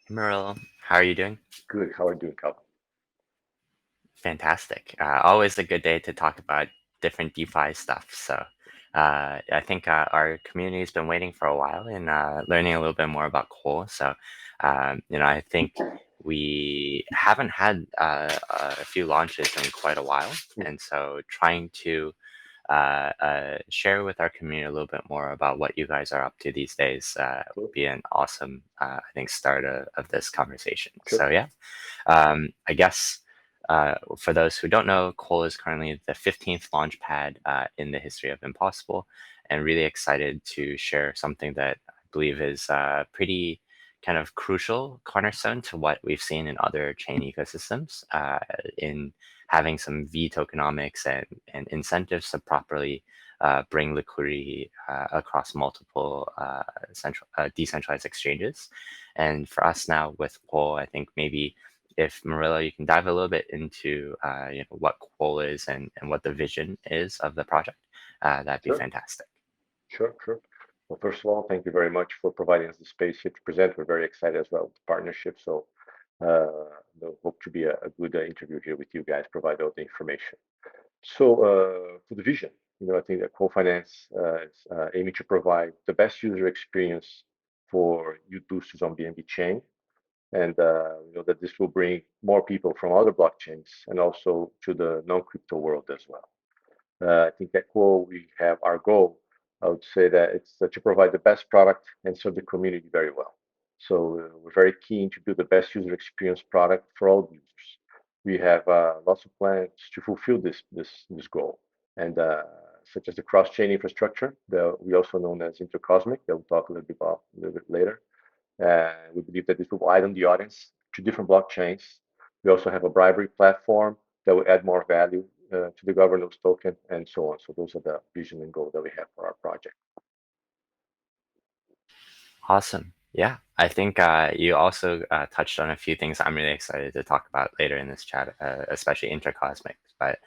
Merle, how are you doing? Good. How are you doing, Calvin? Fantastic. Always a good day to talk about different DeFi stuff. I think our community has been waiting for a while and learning a little bit more about Quoll. I think we haven't had a few launches in quite a while. Mm, And so trying to share with our community a little bit more about what you guys are up to these days Sure, would be an awesome, I think, start of this conversation. sure, I guess for those who don't know, Quoll is currently the 15th launch pad in the history of Impossible, and really excited to share something that I believe is pretty kind of crucial cornerstone to what we've seen in other chain ecosystems in having some V tokenomics and incentives to properly bring liquidity across multiple decentralized exchanges. And for us now with Quoll, I think maybe if Marilla, you can dive a little bit into what Quoll is and what the vision is of the project, that'd be sure, fantastic. sure. Well, first of all, thank you very much for providing us the space here to present. We're very excited as well with the partnership. So, hope to be a good interview here with you guys, provide all the information. So, for the vision, I think that Quoll Finance is aiming to provide the best user experience for youth boosters on BNB chain, and that this will bring more people from other blockchains and also to the non-crypto world as well. I think at Quo we have our goal. I would say that it's to provide the best product and serve the community very well. So we're very keen to build the best user experience product for all users. We have lots of plans to fulfill this goal, and such as the cross-chain infrastructure that we also known as intercosmic that we'll talk a little bit about a little bit later. We believe that this will widen the audience to different blockchains. We also have a bribery platform that will add more value to the governance token and so on. So those are the vision and goal that we have for our project. Awesome. Yeah, I think you also touched on a few things I'm really excited to talk about later in this chat, especially intercosmic. But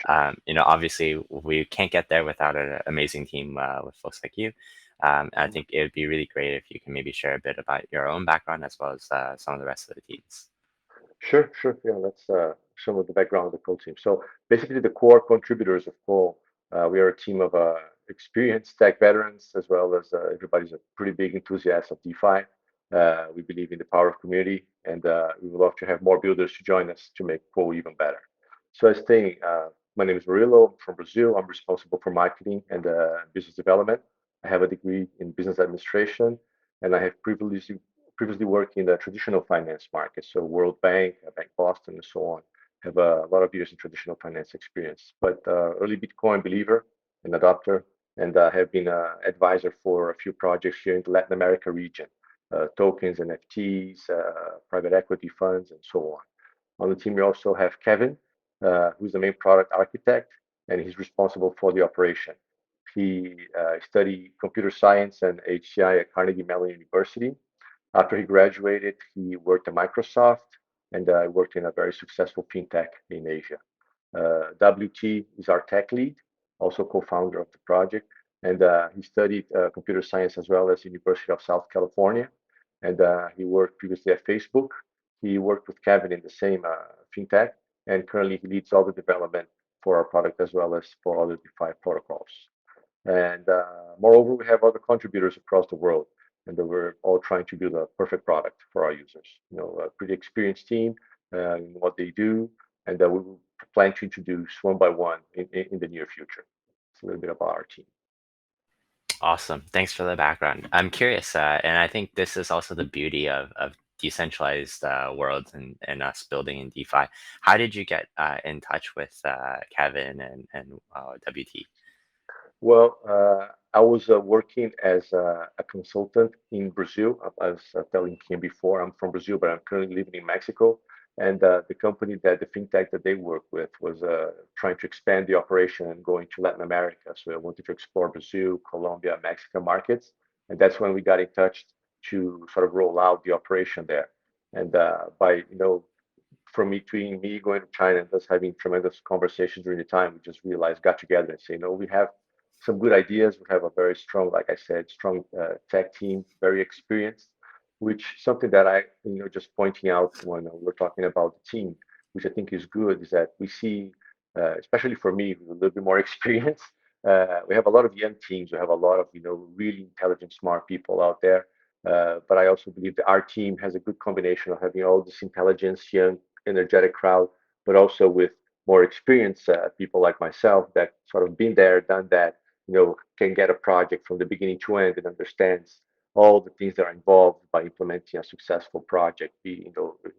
obviously, we can't get there without an amazing team with folks like you. I think it would be really great if you can maybe share a bit about your own background as well as some of the rest of the teams. Sure. Yeah, that's some of the background of the Quoll team. So basically, the core contributors of Quoll, we are a team of experienced tech veterans as well as everybody's a pretty big enthusiast of DeFi. We believe in the power of community, and we would love to have more builders to join us to make Quoll even better. So I stay. My name is Murilo. I'm from Brazil. I'm responsible for marketing and business development. I have a degree in business administration, and I have previously worked in the traditional finance market, so World Bank, Bank Boston, and so on. Have a lot of years in traditional finance experience, but early Bitcoin believer and adopter, and have been an advisor for a few projects here in the Latin America region, tokens, NFTs, private equity funds, and so on. On the team, we also have Kevin, who's the main product architect, and he's responsible for the operation. He studied computer science and HCI at Carnegie Mellon University. After he graduated, he worked at Microsoft and worked in a very successful fintech in Asia. WT is our tech lead, also co-founder of the project, and he studied computer science as well as University of South California, and he worked previously at Facebook. He worked with Kevin in the same fintech, and currently he leads all the development for our product as well as for other DeFi protocols. And moreover, we have other contributors across the world, and we're all trying to build a perfect product for our users. A pretty experienced team in what they do, and we will plan to introduce one by one in the near future. It's a little bit about our team. Awesome. Thanks for the background. I'm curious, and I think this is also the beauty of decentralized worlds and us building in DeFi. How did you get in touch with Kevin and WT? Well, I was working as a consultant in Brazil. I was telling Kim before, I'm from Brazil, but I'm currently living in Mexico. And the company the fintech that they work with was trying to expand the operation and go into Latin America. So I wanted to explore Brazil, Colombia, Mexican markets. And that's when we got in touch to sort of roll out the operation there. And from between me going to China and us having tremendous conversations during the time, we just realized, got together and say, no, we have some good ideas. We have a very strong, like I said, strong tech team, very experienced. which something that just pointing out when we're talking about the team, which I think is good, is that we see, especially for me, with a little bit more experience, we have a lot of young teams. We have a lot of, really intelligent, smart people out there. But I also believe that our team has a good combination of having all this intelligence, young, energetic crowd, but also with more experienced people like myself that sort of been there, done that, can get a project from the beginning to end and understands all the things that are involved by implementing a successful project, be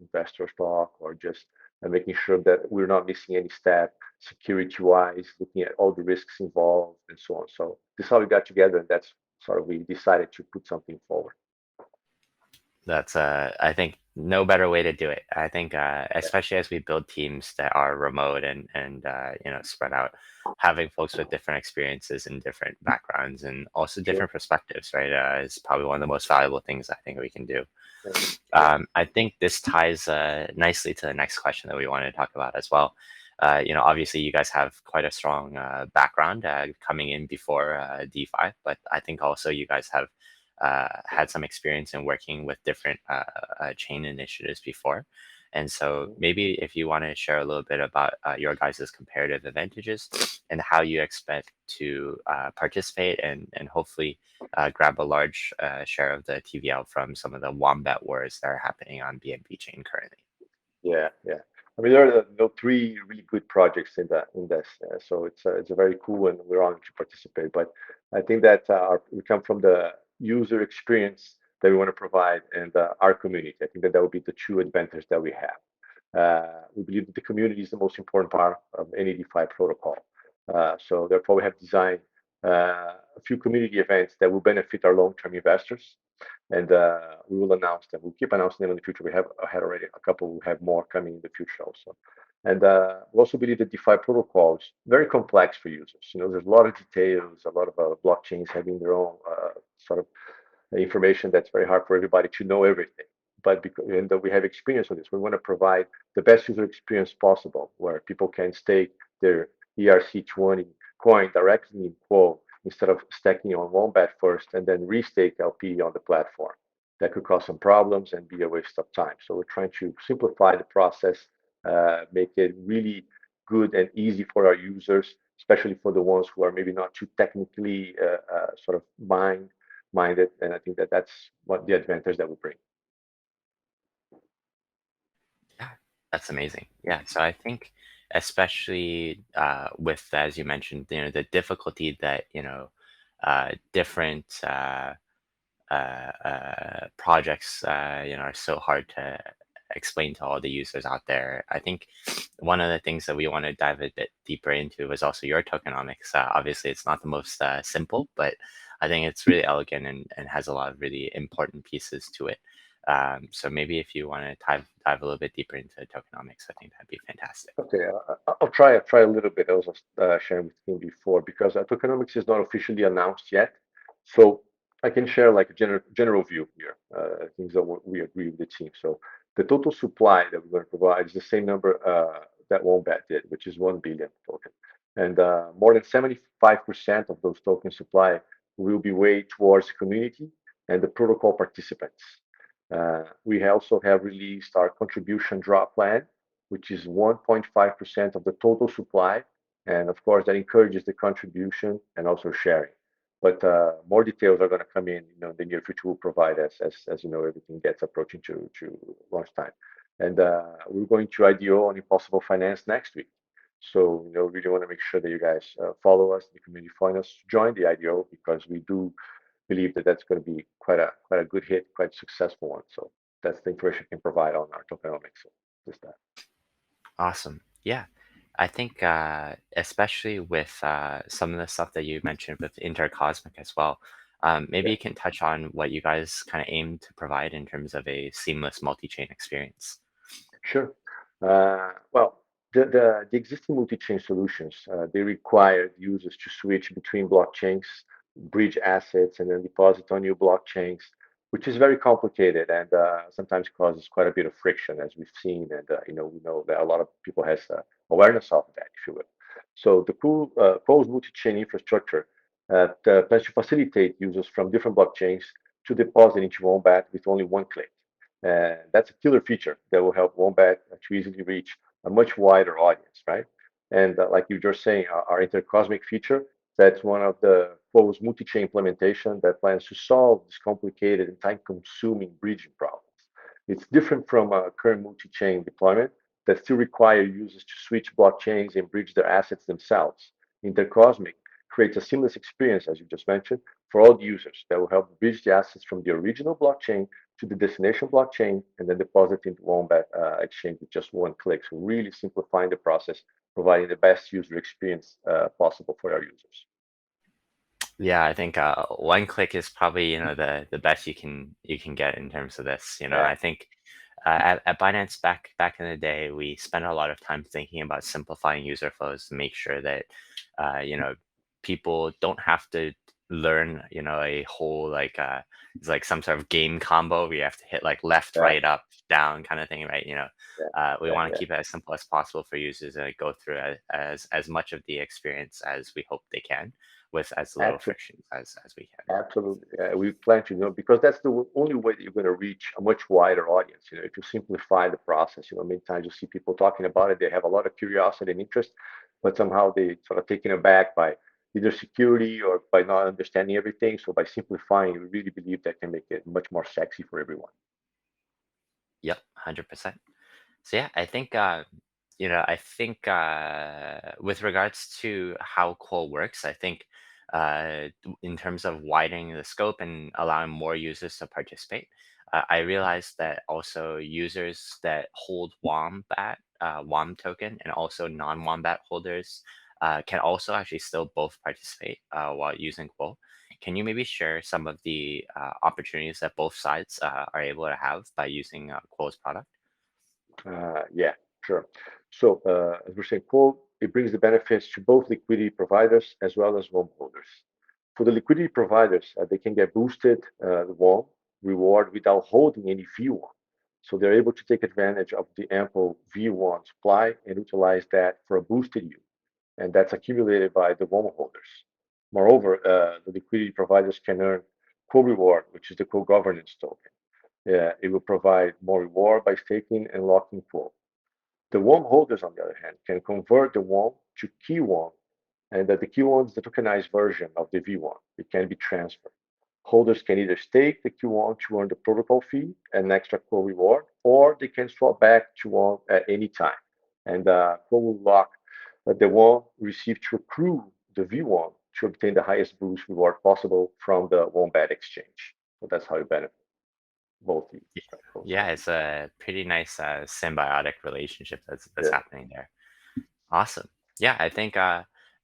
investor talk or just making sure that we're not missing any step, security-wise, looking at all the risks involved and so on. So this is how we got together, and that's sort of we decided to put something forward. That's I think no better way to do it. I think Yeah, especially as we build teams that are remote and spread out, having folks with different experiences and different backgrounds and also sure. different perspectives, right, is probably one of the most valuable things I think we can do. Yeah, sure. I think this ties nicely to the next question that we wanted to talk about as well. Obviously, you guys have quite a strong background coming in before DeFi, but I think also you guys have had some experience in working with different chain initiatives before. And so Mhm. maybe if you want to share a little bit about your guys' comparative advantages and how you expect to participate and hopefully grab a large share of the TVL from some of the wombat wars that are happening on BNB chain currently. Yeah, yeah. I mean, there are three really good projects in this, so it's a very cool, and we're honored to participate. But I think that we come from the user experience that we want to provide and our community. I think that would be the true advantage that we have. We believe that the community is the most important part of any DeFi protocol. So therefore, we have designed a few community events that will benefit our long-term investors, and we will announce them. We'll keep announcing them in the future. We have had already a couple. We'll have more coming in the future also. And we also believe that DeFi protocol is very complex for users. There's a lot of details, a lot of blockchains having their own sort of information that's very hard for everybody to know everything. But because and that we have experience on this, we want to provide the best user experience possible, where people can stake their ERC20 coin directly in Quoll instead of stacking on Wombat first and then restake LP on the platform. That could cause some problems and be a waste of time. So we're trying to simplify the process, make it really good and easy for our users, especially for the ones who are maybe not too technically sort of minded. And I think that that's what the advantage that we bring. Yeah, that's amazing. Yeah, so I think especially with, as you mentioned, the difficulty that different projects are so hard to explain to all the users out there. I think one of the things that we want to dive a bit deeper into was also your tokenomics. Obviously, it's not the most simple, but I think it's really elegant and has a lot of really important pieces to it. So maybe if you want to dive a little bit deeper into tokenomics, I think that'd be fantastic. Okay, I'll try a little bit. I was sharing with him before because tokenomics is not officially announced yet, so I can share like a general view here. Things that we agree with the team. So the total supply that we're going to provide is the same number that Wombat did, which is 1 billion token, and more than 75% of those token supply will be weighed towards the community and the protocol participants. We also have released our contribution drop plan, which is 1.5% of the total supply. And of course, that encourages the contribution and also sharing. But more details are going to come in, the near future will provide as everything gets approaching to launch time. And we're going to IDO on Impossible Finance next week. So, really want to make sure that you guys follow us, the community find us, join the IDO because we do believe that that's going to be quite a good hit, quite a successful one. So that's the information we can provide on our tokenomics. So just that. Awesome. Yeah. I think especially with some of the stuff that you mentioned with Intercosmic as well, maybe Yeah, you can touch on what you guys kind of aim to provide in terms of a seamless multi-chain experience. sure. Well, the existing multi-chain solutions, they require users to switch between blockchains, bridge assets, and then deposit on new blockchains, which is very complicated and sometimes causes quite a bit of friction, as we've seen. And we know that a lot of people has awareness of that, if you will. So the Quoll's multi-chain infrastructure plans to facilitate users from different blockchains to deposit into Wombat with only one click. And that's a killer feature that will help Wombat to easily reach a much wider audience, right? And like you were just saying, our intercosmic feature, that's one of the Quoll's multi-chain implementation that plans to solve this complicated and time-consuming bridging problems. It's different from a current multi-chain deployment that still require users to switch blockchains and bridge their assets themselves. Intercosmic creates a seamless experience, as you just mentioned, for all the users that will help bridge the assets from the original blockchain to the destination blockchain and then deposit into Wombat exchange with just one click. So really simplifying the process, providing the best user experience possible for our users. Yeah, I think one click is probably the best you can get in terms of this. Yeah, I think at Binance back in the day, we spent a lot of time thinking about simplifying user flows to make sure that people don't have to learn a whole it's like some sort of game combo where you have to hit like left, yeah, right, up, down kind of thing, right? yeah, We yeah, want to yeah. keep it as simple as possible for users and go through as much of the experience as we hope they can with as little Absolutely. friction as we can. Absolutely. We plan to, because that's the only way that you're going to reach a much wider audience. If you simplify the process, many times you see people talking about it, they have a lot of curiosity and interest, but somehow they sort of taken aback by either security or by not understanding everything. So by simplifying, we really believe that can make it much more sexy for everyone. Yep, 100%. So yeah, I think with regards to how Quoll works, I think in terms of widening the scope and allowing more users to participate, I realized that also users that hold WOMBAT, WOM token, and also non-WOMBAT holders can also actually still both participate while using Quoll. Can you maybe share some of the opportunities that both sides are able to have by using Quoll's product? Yeah, sure. So as we're saying, Quoll, it brings the benefits to both liquidity providers as well as WOM holders. For the liquidity providers, they can get boosted WOM reward without holding any V1. So they're able to take advantage of the ample V1 supply and utilize that for a boosted yield. And that's accumulated by the WOM holders. Moreover, the liquidity providers can earn co-reward, which is the co-governance token. It will provide more reward by staking and locking Quoll. The WOM holders, on the other hand, can convert the WOM to key WOM, and that the key WOM is the tokenized version of the V1. It can be transferred. Holders can either stake the Q1 to earn the protocol fee and an extra Quoll reward, or they can swap back to WOM at any time. And Quoll will lock the WOM received to accrue the V1 to obtain the highest boost reward possible from the Wombat exchange. So that's how you benefit both these, Y- right? Both Yeah, sides. it's a pretty nice symbiotic relationship that's Yeah, happening there. Awesome. Yeah, I think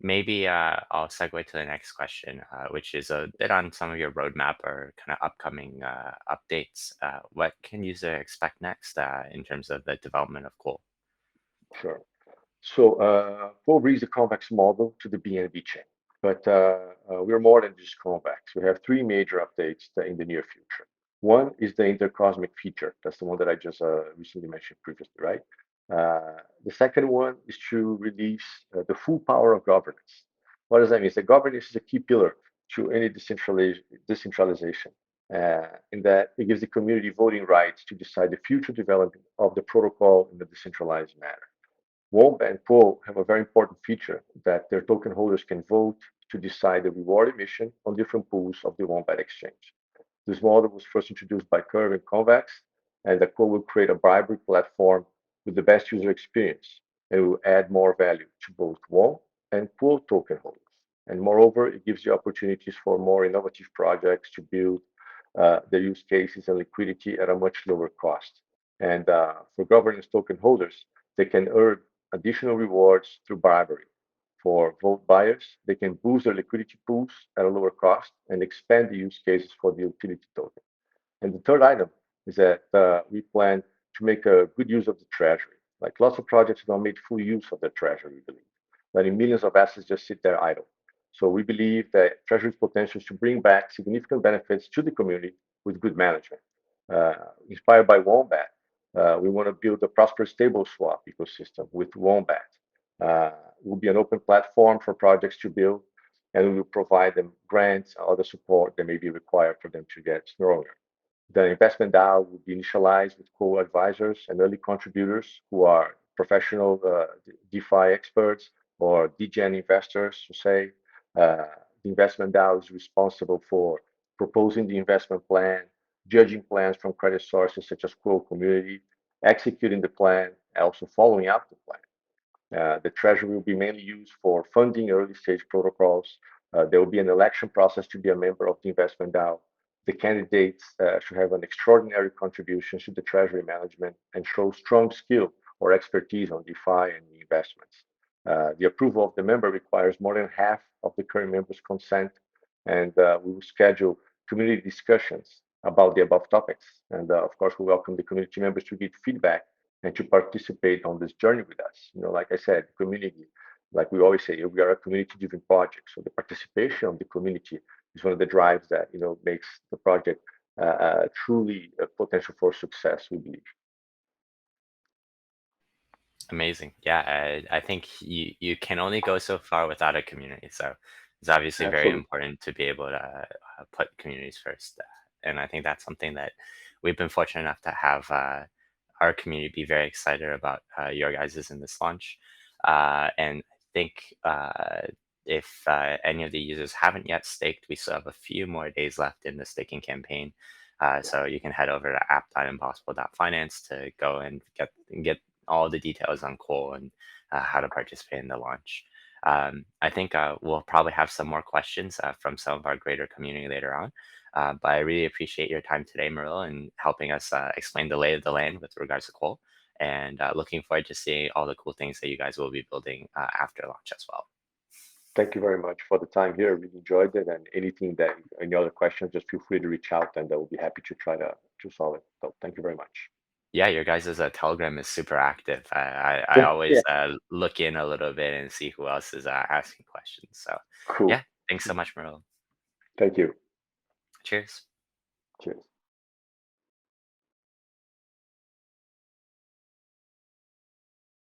maybe I'll segue to the next question, which is a bit on some of your roadmap or kind of upcoming updates. What can users expect next in terms of the development of Quoll? sure. So Quoll brings the convex model to the BNB chain, but we're more than just convex. We have three major updates in the near future. One is the intercosmic feature. That's the one that I just recently mentioned previously, right? The second one is to release the full power of governance. What does that mean? The governance is a key pillar to any decentralization, in that it gives the community voting rights to decide the future development of the protocol in a decentralized manner. WOM and Quoll have a very important feature that their token holders can vote to decide the reward emission on different pools of the Wombat exchange. This model was first introduced by Curve and Convex, and the Quoll will create a bribery platform with the best user experience. It will add more value to both WOM and Quoll token holders. And moreover, it gives you opportunities for more innovative projects to build their use cases and liquidity at a much lower cost. And for governance token holders, they can earn additional rewards through bribery. For vote buyers, they can boost their liquidity pools at a lower cost and expand the use cases for the utility token. And the third item is that we plan to make a good use of the treasury. Like lots of projects have not made full use of their treasury, we believe. Letting millions of assets just sit there idle. So we believe that treasury's potential is to bring back significant benefits to the community with good management. Inspired by Wombat, we want to build a prosperous stable swap ecosystem with Wombat. Will be an open platform for projects to build, and we will provide them grants and other support that may be required for them to get stronger. The investment DAO will be initialized with co-advisors and early contributors who are professional DeFi experts or DGen investors to say. The investment DAO is responsible for proposing the investment plan, judging plans from credit sources such as Quoll community, executing the plan, and also following up the plan. The treasury will be mainly used for funding early stage protocols. There will be an election process to be a member of the investment DAO. The candidates should have an extraordinary contribution to the treasury management and show strong skill or expertise on DeFi and investments. The approval of the member requires more than half of the current members' consent, and we will schedule community discussions about the above topics. And of course, we welcome the community members to give feedback and to participate on this journey with us. Like I said, community, like we always say, we are a community-driven project. So the participation of the community is one of the drives that makes the project truly a potential for success, we believe. Amazing. Yeah, I think you can only go so far without a community. So it's obviously very Absolutely. important to be able to put communities first. And I think that's something that we've been fortunate enough to have our community be very excited about your guys's in this launch. And I think if any of the users haven't yet staked, we still have a few more days left in the staking campaign. So you can head over to app.impossible.finance to go and get all the details on Quoll and how to participate in the launch. I think we'll probably have some more questions from some of our greater community later on. But I really appreciate your time today, Marilla, and helping us explain the lay of the land with regards to Quoll. And looking forward to seeing all the cool things that you guys will be building after launch as well. Thank you very much for the time here. I really enjoyed it. And any other questions, just feel free to reach out and I will be happy to try to solve it. So thank you very much. Yeah, your guys' Telegram is super active. I Yeah, always look in a little bit and see who else is asking questions. So, cool. yeah, thanks so much, Marilla. Thank you. Cheers. Cheers.